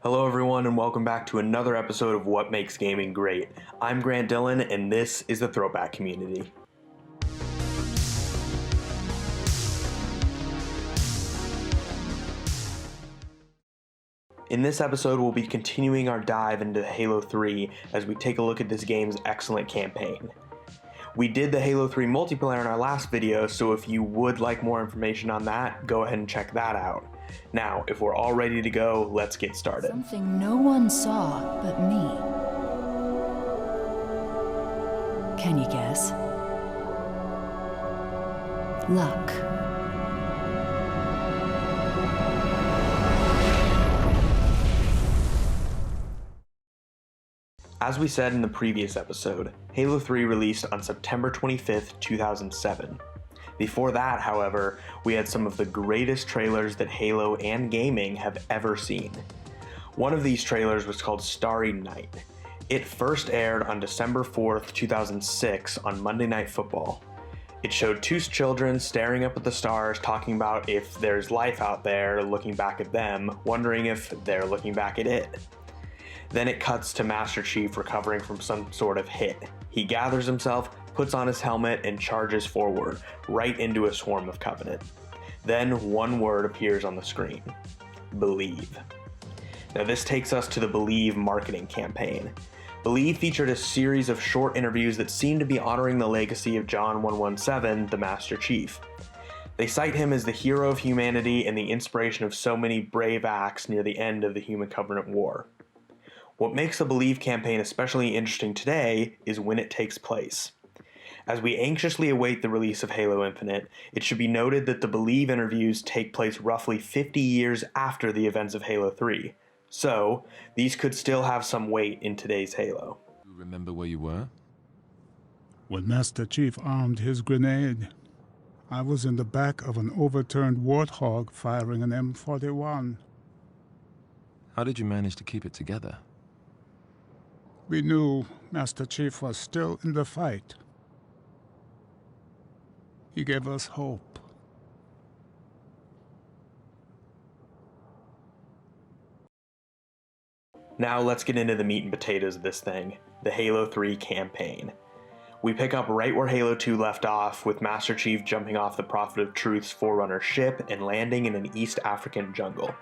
Hello everyone and welcome back to another episode of What Makes Gaming Great. I'm Grant Dillon and this is the Throwback community. In this episode we'll be continuing our dive into Halo 3 as we take a look at this game's excellent campaign. We did the Halo 3 multiplayer in our last video, so if you would like more information on that, go ahead and check that out. Now, if we're all ready to go, let's get started. Something no one saw but me. Can you guess? Luck. As we said in the previous episode, Halo 3 released on September 25th, 2007. Before that, however, we had some of the greatest trailers that Halo and gaming have ever seen. One of these trailers was called Starry Night. It first aired on December 4th, 2006 on Monday Night Football. It showed two children staring up at the stars, talking about if there's life out there, looking back at them, wondering if they're looking back at it. Then it cuts to Master Chief recovering from some sort of hit. He gathers himself, puts on his helmet, and charges forward, right into a swarm of Covenant. Then one word appears on the screen: Believe. Now this takes us to the Believe marketing campaign. Believe featured a series of short interviews that seem to be honoring the legacy of John 117, the Master Chief. They cite him as the hero of humanity and the inspiration of so many brave acts near the end of the Human Covenant War. What makes the Believe campaign especially interesting today is when it takes place. As we anxiously await the release of Halo Infinite, it should be noted that the Believe interviews take place roughly 50 years after the events of Halo 3, so these could still have some weight in today's Halo. You remember where you were? When Master Chief armed his grenade, I was in the back of an overturned Warthog firing an M41. How did you manage to keep it together? We knew Master Chief was still in the fight. He gave us hope. Now let's get into the meat and potatoes of this thing, the Halo 3 campaign. We pick up right where Halo 2 left off, with Master Chief jumping off the Prophet of Truth's Forerunner ship and landing in an East African jungle.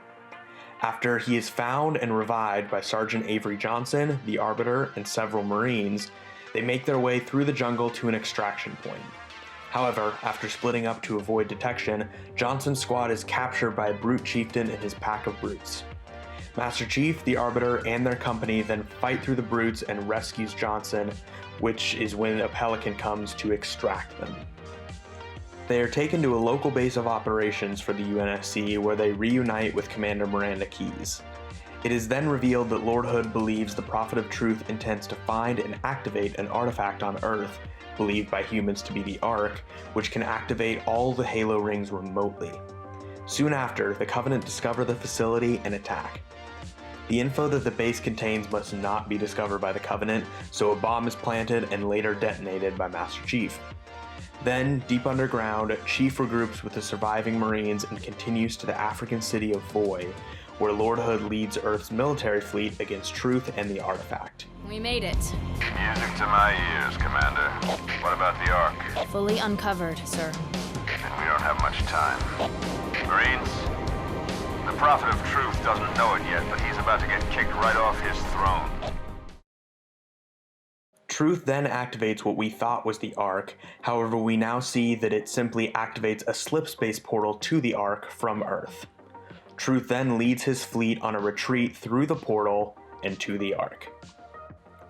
After he is found and revived by Sergeant Avery Johnson, the Arbiter, and several Marines, they make their way through the jungle to an extraction point. However, after splitting up to avoid detection, Johnson's squad is captured by a brute chieftain and his pack of brutes. Master Chief, the Arbiter, and their company then fight through the brutes and rescues Johnson, which is when a Pelican comes to extract them. They are taken to a local base of operations for the UNSC where they reunite with Commander Miranda Keyes. It is then revealed that Lord Hood believes the Prophet of Truth intends to find and activate an artifact on Earth, believed by humans to be the Ark, which can activate all the Halo rings remotely. Soon after, the Covenant discover the facility and attack. The info that the base contains must not be discovered by the Covenant, so a bomb is planted and later detonated by Master Chief. Then, deep underground, Chief regroups with the surviving Marines and continues to the African city of Voi, where Lord Hood leads Earth's military fleet against Truth and the artifact. We made it. Music to my ears, Commander. What about the Ark? Fully uncovered, sir. Then we don't have much time. Marines, the Prophet of Truth doesn't know it yet, but he's about to get kicked right off his throne. Truth then activates what we thought was the Ark, however we now see that it simply activates a slipspace portal to the Ark from Earth. Truth then leads his fleet on a retreat through the portal and to the Ark.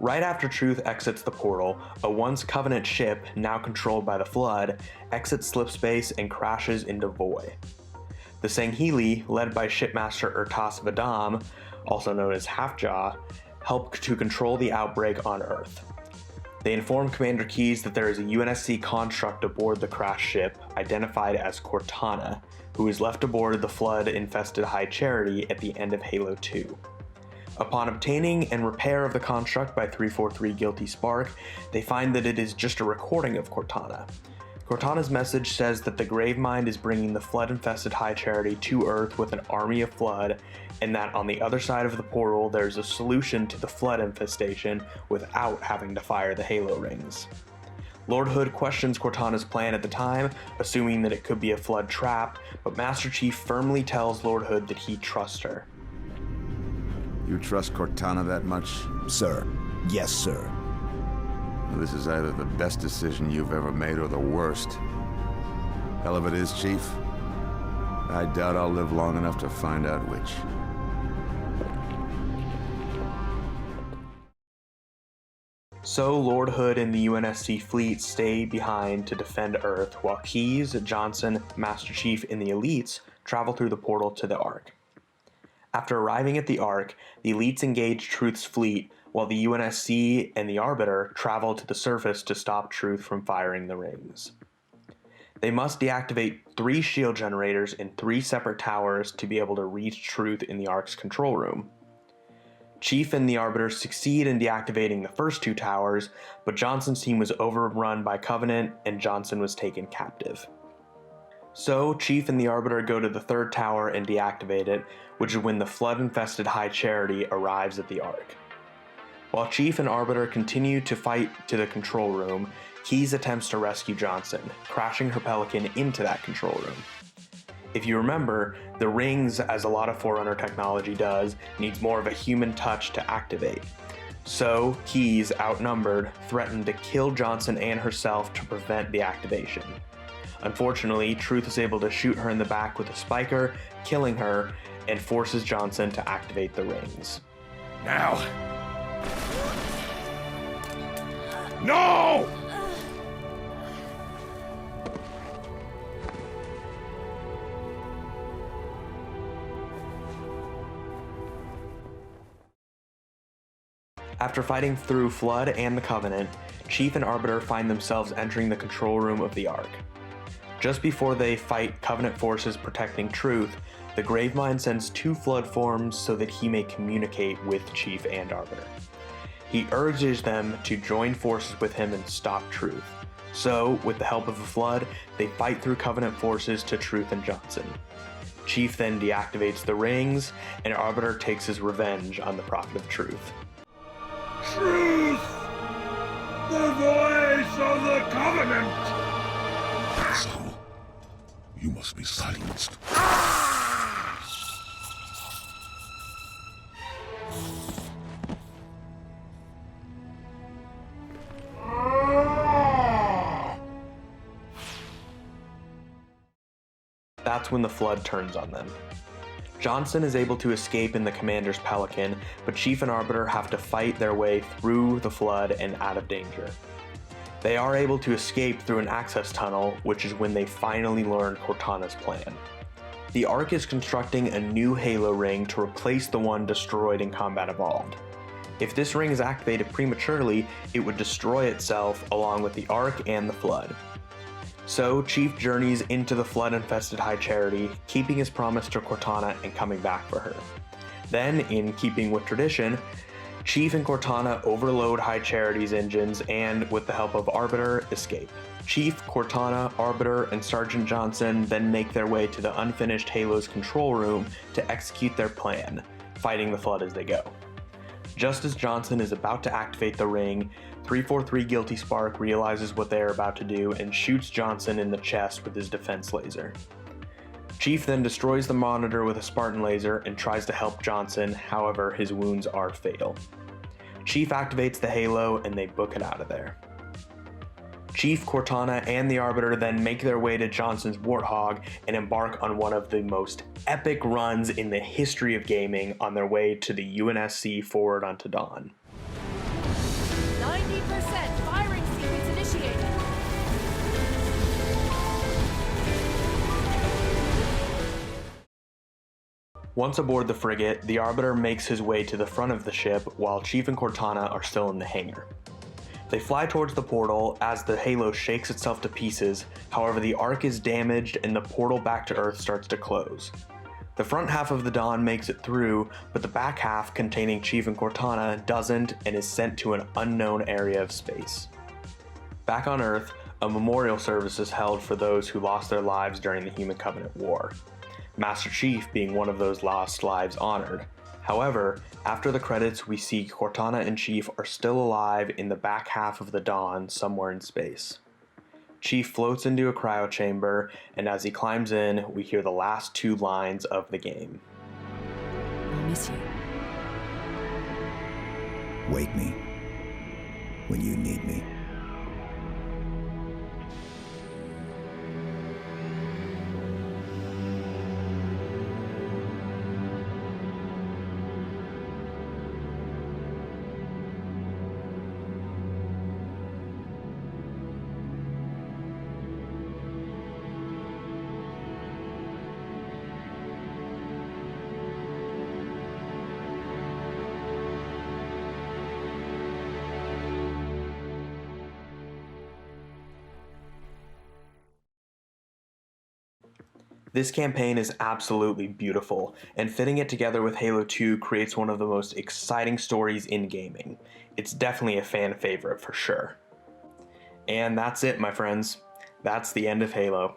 Right after Truth exits the portal, a once Covenant ship, now controlled by the Flood, exits slipspace and crashes into Voi. The Sangheili, led by Shipmaster Urtas Vadam, also known as Halfjaw, help to control the outbreak on Earth. They inform Commander Keyes that there is a UNSC construct aboard the crashed ship, identified as Cortana, who is left aboard the Flood-infested High Charity at the end of Halo 2. Upon obtaining and repair of the construct by 343 Guilty Spark, they find that it is just a recording of Cortana. Cortana's message says that the Gravemind is bringing the flood-infested High Charity to Earth with an army of Flood, and that on the other side of the portal there's a solution to the Flood infestation without having to fire the Halo rings. Lord Hood questions Cortana's plan at the time, assuming that it could be a Flood trap, but Master Chief firmly tells Lord Hood that he trusts her. You trust Cortana that much? Sir. Yes, sir. Well, this is either the best decision you've ever made or the worst. Hell of it is, Chief. I doubt I'll live long enough to find out which. So Lord Hood and the UNSC fleet stay behind to defend Earth, while Keyes, Johnson, Master Chief, and the Elites travel through the portal to the Ark. After arriving at the Ark, the Elites engage Truth's fleet, while the UNSC and the Arbiter travel to the surface to stop Truth from firing the rings. They must deactivate 3 shield generators in 3 separate towers to be able to reach Truth in the Ark's control room. Chief and the Arbiter succeed in deactivating the first 2 towers, but Johnson's team was overrun by Covenant and Johnson was taken captive. So Chief and the Arbiter go to the 3rd tower and deactivate it, which is when the flood-infested High Charity arrives at the Ark. While Chief and Arbiter continue to fight to the control room, Keyes attempts to rescue Johnson, crashing her Pelican into that control room. If you remember, the rings, as a lot of Forerunner technology does, needs more of a human touch to activate. So Keyes, outnumbered, threatened to kill Johnson and herself to prevent the activation. Unfortunately, Truth is able to shoot her in the back with a spiker, killing her, and forces Johnson to activate the rings. Now! No! After fighting through Flood and the Covenant, Chief and Arbiter find themselves entering the control room of the Ark. Just before they fight Covenant forces protecting Truth, the Gravemind sends 2 Flood forms so that he may communicate with Chief and Arbiter. He urges them to join forces with him and stop Truth. So, with the help of the Flood, they fight through Covenant forces to Truth and Johnson. Chief then deactivates the rings, and Arbiter takes his revenge on the Prophet of Truth. Truth! The voice of the Covenant! So, you must be silenced. That's when the Flood turns on them. Johnson is able to escape in the Commander's Pelican, but Chief and Arbiter have to fight their way through the Flood and out of danger. They are able to escape through an access tunnel, which is when they finally learn Cortana's plan. The Ark is constructing a new Halo ring to replace the one destroyed in Combat Evolved. If this ring is activated prematurely, it would destroy itself along with the Ark and the Flood. So Chief journeys into the flood-infested High Charity, keeping his promise to Cortana and coming back for her. Then, in keeping with tradition, Chief and Cortana overload High Charity's engines and, with the help of Arbiter, escape. Chief, Cortana, Arbiter, and Sergeant Johnson then make their way to the unfinished Halo's control room to execute their plan, fighting the Flood as they go. Just as Johnson is about to activate the ring, 343 Guilty Spark realizes what they are about to do and shoots Johnson in the chest with his defense laser. Chief then destroys the monitor with a Spartan laser and tries to help Johnson, however his wounds are fatal. Chief activates the Halo and they book it out of there. Chief, Cortana, and the Arbiter then make their way to Johnson's Warthog and embark on one of the most epic runs in the history of gaming on their way to the UNSC Forward Unto Dawn. 90% firing sequence initiated. Once aboard the frigate, the Arbiter makes his way to the front of the ship while Chief and Cortana are still in the hangar. They fly towards the portal as the Halo shakes itself to pieces, however the Ark is damaged and the portal back to Earth starts to close. The front half of the Dawn makes it through, but the back half, containing Chief and Cortana, doesn't and is sent to an unknown area of space. Back on Earth, A memorial service is held for those who lost their lives during the Human Covenant War, Master Chief being one of those lost lives honored. However, after the credits, we see Cortana and Chief are still alive in the back half of the Dawn somewhere in space. Chief floats into a cryo chamber, and as he climbs in, we hear the last 2 lines of the game. I'll miss you. Wake me when you need me. This campaign is absolutely beautiful, and fitting it together with Halo 2 creates one of the most exciting stories in gaming. It's definitely a fan favorite for sure. And that's it, my friends. That's the end of Halo.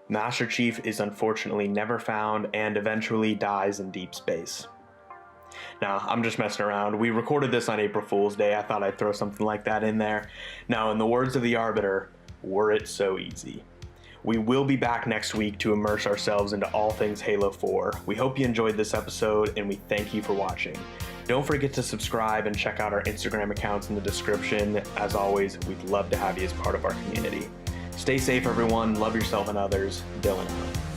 Master Chief is unfortunately never found and eventually dies in deep space. Now, I'm just messing around. We recorded this on April Fool's Day. I thought I'd throw something like that in there. Now, in the words of the Arbiter, were it so easy. We will be back next week to immerse ourselves into all things Halo 4. We hope you enjoyed this episode, and we thank you for watching. Don't forget to subscribe and check out our Instagram accounts in the description. As always, we'd love to have you as part of our community. Stay safe, everyone. Love yourself and others. Dylan out.